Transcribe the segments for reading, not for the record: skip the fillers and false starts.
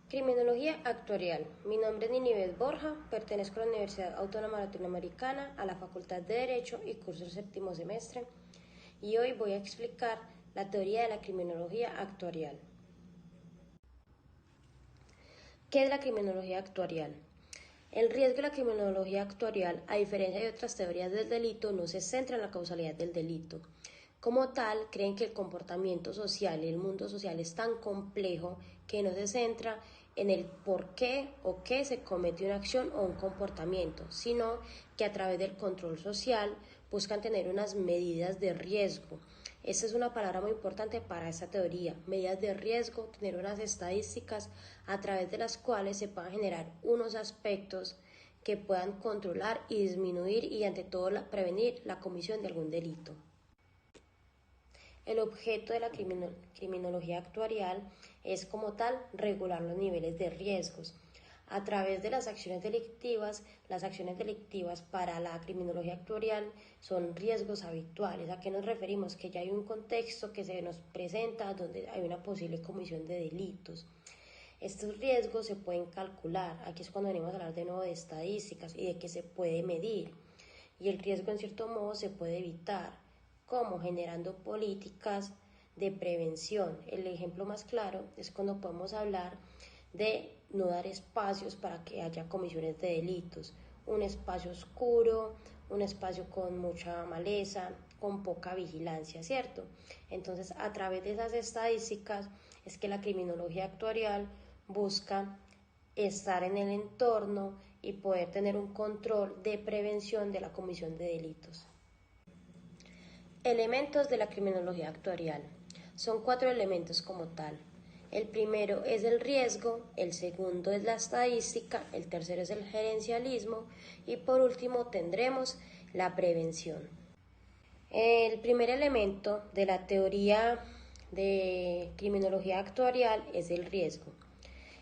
Criminología actuarial. Mi nombre es Ninives Borja, pertenezco a la Universidad Autónoma Latinoamericana, a la Facultad de Derecho y curso el séptimo semestre, y hoy voy a explicar la teoría de la criminología actuarial. ¿Qué es la criminología actuarial? El riesgo de la criminología actuarial, a diferencia de otras teorías del delito, no se centra en la causalidad del delito. Como tal, creen que el comportamiento social y el mundo social es tan complejo que no se centra en el por qué o qué se comete una acción o un comportamiento, sino que a través del control social buscan tener unas medidas de riesgo. Esta es una palabra muy importante para esta teoría, medidas de riesgo, tener unas estadísticas a través de las cuales se puedan generar unos aspectos que puedan controlar y disminuir y ante todo prevenir la comisión de algún delito. El objeto de la criminología actuarial es como tal regular los niveles de riesgos. A través de las acciones delictivas para la criminología actuarial son riesgos habituales. ¿A qué nos referimos? Que ya hay un contexto que se nos presenta donde hay una posible comisión de delitos. Estos riesgos se pueden calcular. Aquí es cuando venimos a hablar de nuevo de estadísticas y de que se puede medir. Y el riesgo en cierto modo se puede evitar, como generando políticas de prevención. El ejemplo más claro es cuando podemos hablar de no dar espacios para que haya comisiones de delitos, un espacio oscuro, un espacio con mucha maleza, con poca vigilancia, ¿cierto? Entonces, a través de esas estadísticas es que la criminología actuarial busca estar en el entorno y poder tener un control de prevención de la comisión de delitos. Elementos de la criminología actuarial. Son 4 elementos como tal. El primero es el riesgo, el segundo es la estadística, el tercero es el gerencialismo y por último tendremos la prevención. El primer elemento de la teoría de criminología actuarial es el riesgo.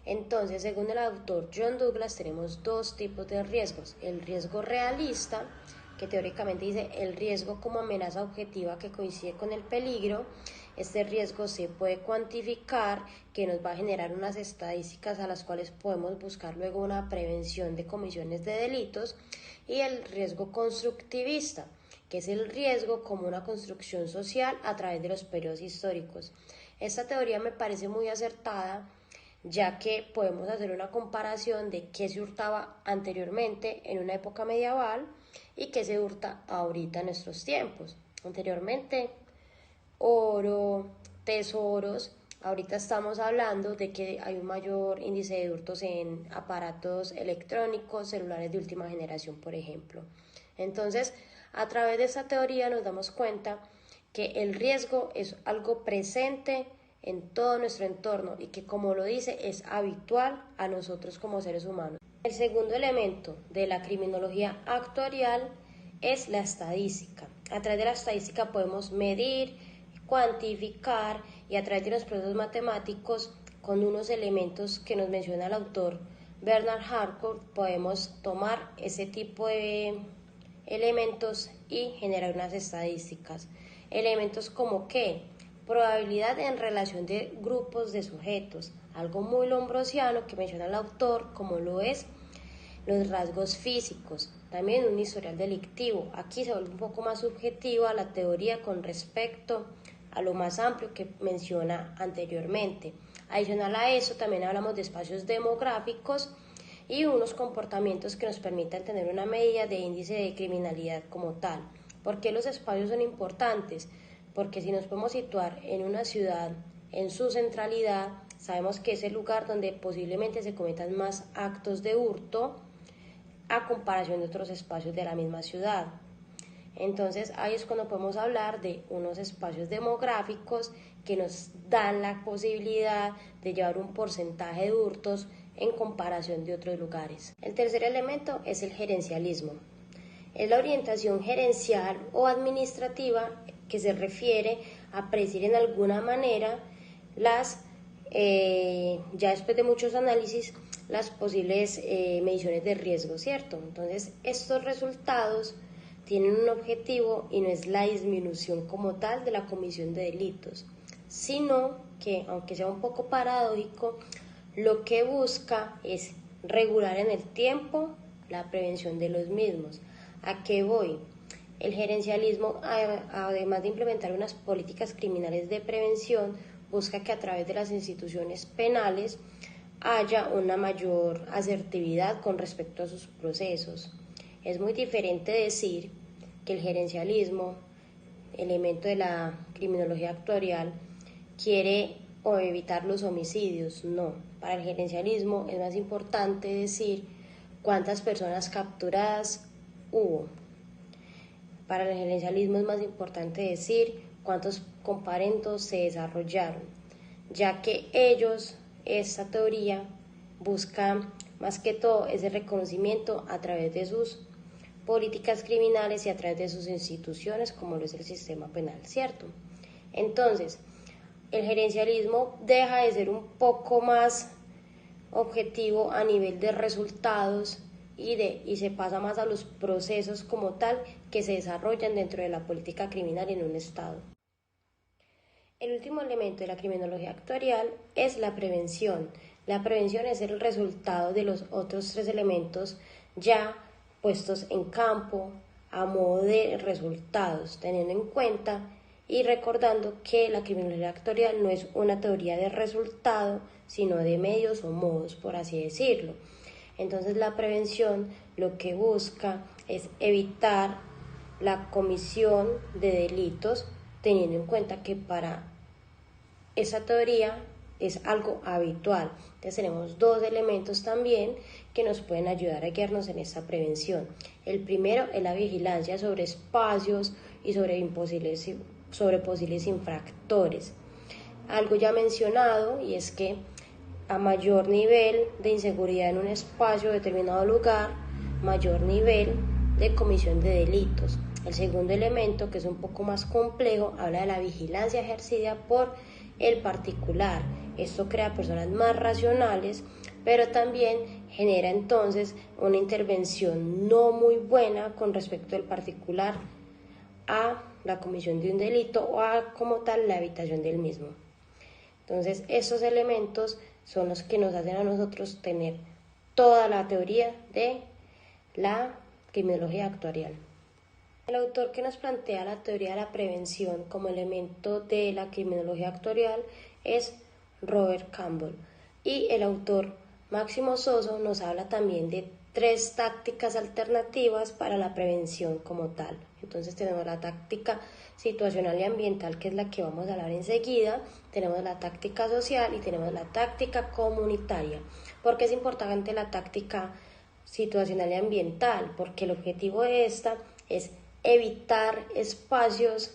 Entonces, según el autor John Douglas, tenemos 2 tipos de riesgos. El riesgo realista, que teóricamente dice el riesgo como amenaza objetiva que coincide con el peligro. Este riesgo se puede cuantificar, que nos va a generar unas estadísticas a las cuales podemos buscar luego una prevención de comisiones de delitos. Y el riesgo constructivista, que es el riesgo como una construcción social a través de los periodos históricos. Esta teoría me parece muy acertada, ya que podemos hacer una comparación de qué se hurtaba anteriormente en una época medieval y qué se hurta ahorita en nuestros tiempos. Anteriormente, oro, tesoros. Ahorita estamos hablando de que hay un mayor índice de hurtos en aparatos electrónicos, celulares de última generación, por ejemplo. Entonces, a través de esta teoría nos damos cuenta que el riesgo es algo presente en todo nuestro entorno y que, como lo dice, es habitual a nosotros como seres humanos. El segundo elemento de la criminología actuarial es la estadística. A través de la estadística podemos medir, cuantificar y a través de los procesos matemáticos con unos elementos que nos menciona el autor Bernard Harcourt podemos tomar ese tipo de elementos y generar unas estadísticas. Elementos como ¿qué? Probabilidad en relación de grupos de sujetos, algo muy lombrosiano que menciona el autor, como lo es los rasgos físicos, también un historial delictivo. Aquí se vuelve un poco más subjetiva la teoría con respecto a lo más amplio que menciona anteriormente. Adicional a eso, también hablamos de espacios demográficos y unos comportamientos que nos permitan tener una medida de índice de criminalidad como tal. ¿Por qué los espacios son importantes? Porque si nos podemos situar en una ciudad, en su centralidad, sabemos que es el lugar donde posiblemente se cometan más actos de hurto a comparación de otros espacios de la misma ciudad. Entonces ahí es cuando podemos hablar de unos espacios demográficos que nos dan la posibilidad de llevar un porcentaje de hurtos en comparación de otros lugares. El tercer elemento es el gerencialismo. Es la orientación gerencial o administrativa que se refiere a predecir en alguna manera ya después de muchos análisis, las posibles mediciones de riesgo, ¿cierto? Entonces, estos resultados tienen un objetivo y no es la disminución como tal de la comisión de delitos, sino que, aunque sea un poco paradójico, lo que busca es regular en el tiempo la prevención de los mismos. ¿A qué voy? El gerencialismo, además de implementar unas políticas criminales de prevención, busca que a través de las instituciones penales haya una mayor asertividad con respecto a sus procesos. Es muy diferente decir que el gerencialismo, elemento de la criminología actuarial, quiere o evitar los homicidios. No, para el gerencialismo es más importante decir cuántas personas capturadas hubo. Para el gerencialismo es más importante decir cuántos comparendos se desarrollaron, ya que esta teoría busca más que todo ese reconocimiento a través de sus políticas criminales y a través de sus instituciones, como lo es el sistema penal, ¿cierto? Entonces, el gerencialismo deja de ser un poco más objetivo a nivel de resultados y se pasa más a los procesos como tal que se desarrollan dentro de la política criminal en un Estado. El último elemento de la criminología actuarial es la prevención. La prevención es el resultado de los otros tres elementos ya puestos en campo a modo de resultados, teniendo en cuenta y recordando que la criminología actuarial no es una teoría de resultado, sino de medios o modos, por así decirlo. Entonces la prevención lo que busca es evitar la comisión de delitos, teniendo en cuenta que para esa teoría es algo habitual. Entonces tenemos dos elementos también que nos pueden ayudar a guiarnos en esta prevención. El primero es la vigilancia sobre espacios y sobre posibles infractores. Algo ya mencionado, y es que a mayor nivel de inseguridad en un espacio, determinado lugar, mayor nivel de comisión de delitos. El segundo elemento, que es un poco más complejo, habla de la vigilancia ejercida por el particular. Esto crea personas más racionales, pero también genera entonces una intervención no muy buena con respecto al particular a la comisión de un delito o a como tal la evitación del mismo. Entonces estos elementos son los que nos hacen a nosotros tener toda la teoría de la criminología actuarial. El autor que nos plantea la teoría de la prevención como elemento de la criminología actuarial es Robert Campbell, y el autor Máximo Soso nos habla también de tres tácticas alternativas para la prevención como tal. Entonces tenemos la táctica situacional y ambiental, que es la que vamos a hablar enseguida, tenemos la táctica social y tenemos la táctica comunitaria. ¿Por qué es importante la táctica situacional y ambiental? Porque el objetivo de esta es evitar espacios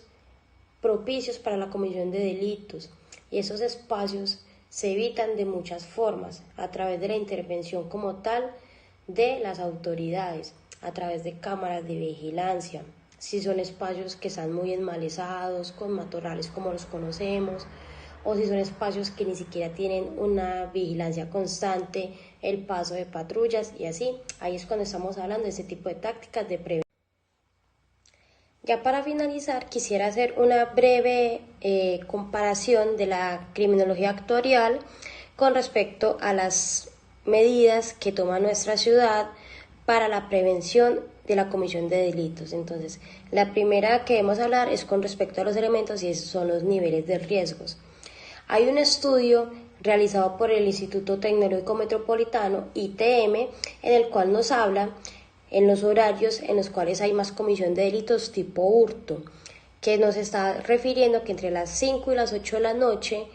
propicios para la comisión de delitos, y esos espacios se evitan de muchas formas, a través de la intervención como tal de las autoridades, a través de cámaras de vigilancia, si son espacios que están muy enmalezados, con matorrales como los conocemos, o si son espacios que ni siquiera tienen una vigilancia constante, el paso de patrullas y así. Ahí es cuando estamos hablando de ese tipo de tácticas de prevención. Ya para finalizar, quisiera hacer una breve comparación de la criminología actuarial con respecto a las medidas que toma nuestra ciudad para la prevención de la comisión de delitos. Entonces, la primera que debemos hablar es con respecto a los elementos, y esos son los niveles de riesgos. Hay un estudio realizado por el Instituto Tecnológico Metropolitano, ITM, en el cual nos habla en los horarios en los cuales hay más comisión de delitos tipo hurto, que nos está refiriendo que entre las 5 y las 8 de la noche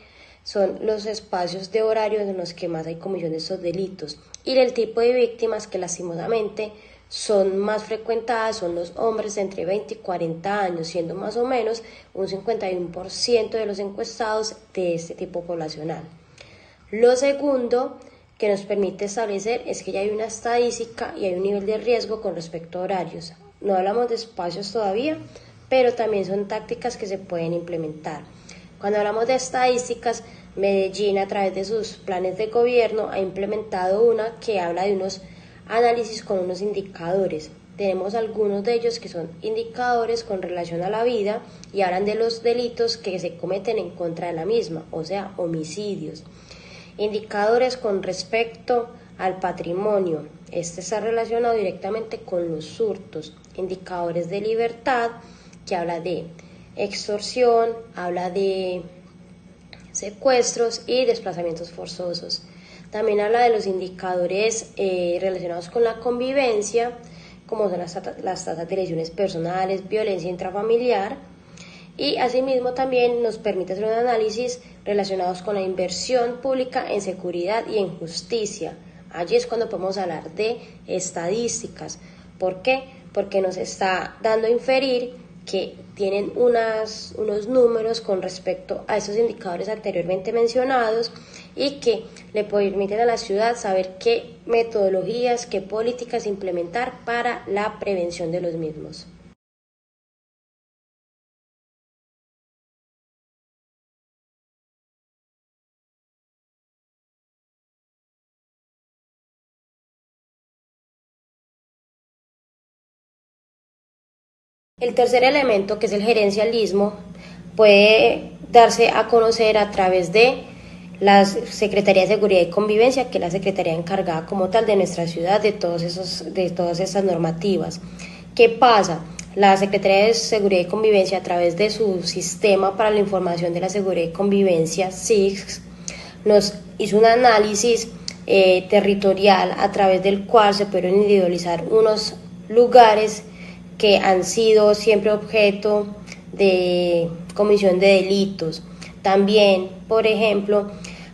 son los espacios de horario en los que más hay comisión de estos delitos, y el tipo de víctimas que lastimosamente son más frecuentadas son los hombres de entre 20 y 40 años, siendo más o menos un 51% de los encuestados de este tipo poblacional. Lo segundo que nos permite establecer es que ya hay una estadística y hay un nivel de riesgo con respecto a horarios. No hablamos de espacios todavía, pero también son tácticas que se pueden implementar. Cuando hablamos de estadísticas, Medellín, a través de sus planes de gobierno, ha implementado una que habla de unos análisis con unos indicadores. Tenemos algunos de ellos que son indicadores con relación a la vida y hablan de los delitos que se cometen en contra de la misma, o sea, homicidios. Indicadores con respecto al patrimonio. Este está relacionado directamente con los hurtos. Indicadores de libertad, que habla de extorsión, habla de secuestros y desplazamientos forzosos. También habla de los indicadores relacionados con la convivencia, como son las tasas de lesiones personales, violencia intrafamiliar, y asimismo también nos permite hacer un análisis relacionados con la inversión pública en seguridad y en justicia. Allí es cuando podemos hablar de estadísticas. ¿Por qué? Porque nos está dando a inferir que tienen unos números con respecto a esos indicadores anteriormente mencionados y que le permiten a la ciudad saber qué metodologías, qué políticas implementar para la prevención de los mismos. El tercer elemento, que es el gerencialismo, puede darse a conocer a través de la Secretaría de Seguridad y Convivencia, que es la secretaría encargada como tal de nuestra ciudad de todas esas normativas. ¿Qué pasa? La Secretaría de Seguridad y Convivencia, a través de su sistema para la información de la seguridad y convivencia, SIGS, nos hizo un análisis territorial a través del cual se pudieron individualizar unos lugares que han sido siempre objeto de comisión de delitos. También, por ejemplo,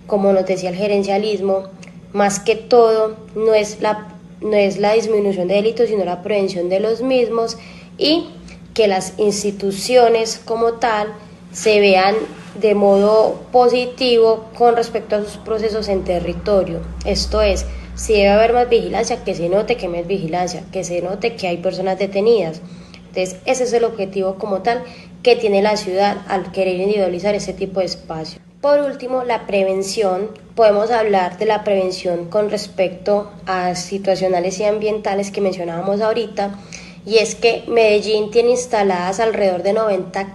como nos decía el gerencialismo, más que todo no es la disminución de delitos, sino la prevención de los mismos, y que las instituciones como tal se vean de modo positivo con respecto a sus procesos en territorio. Esto es, si debe haber más vigilancia, que se note que hay más vigilancia, que se note que hay personas detenidas. Entonces, ese es el objetivo como tal que tiene la ciudad al querer individualizar ese tipo de espacio. Por último, la prevención. Podemos hablar de la prevención con respecto a situacionales y ambientales que mencionábamos ahorita, y es que Medellín tiene instaladas alrededor de 90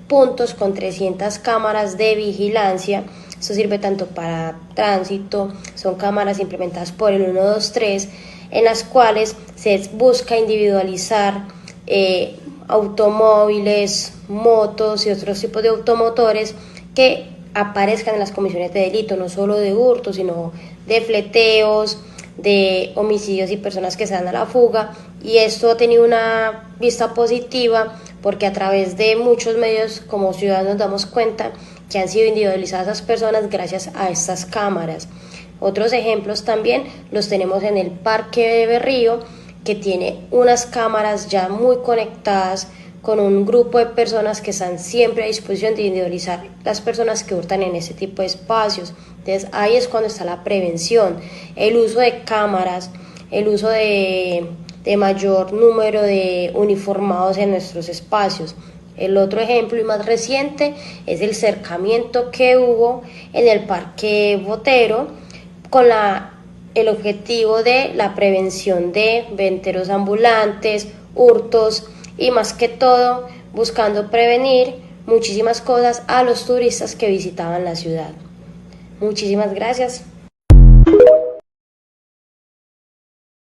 puntos con 300 cámaras de vigilancia. Esto sirve tanto para tránsito, son cámaras implementadas por el 123, en las cuales se busca individualizar automóviles, motos y otros tipos de automotores que aparezcan en las comisiones de delito, no solo de hurto, sino de fleteos, de homicidios y personas que se dan a la fuga. Y esto ha tenido una vista positiva porque a través de muchos medios como ciudadanos nos damos cuenta que han sido individualizadas esas personas gracias a estas cámaras. Otros ejemplos también los tenemos en el Parque de Berrío, que tiene unas cámaras ya muy conectadas con un grupo de personas que están siempre a disposición de individualizar las personas que hurtan en ese tipo de espacios. Entonces ahí es cuando está la prevención, el uso de cámaras, el uso de mayor número de uniformados en nuestros espacios. El otro ejemplo y más reciente es el cercamiento que hubo en el Parque Botero con el objetivo de la prevención de venteros ambulantes, hurtos y más que todo buscando prevenir muchísimas cosas a los turistas que visitaban la ciudad. Muchísimas gracias.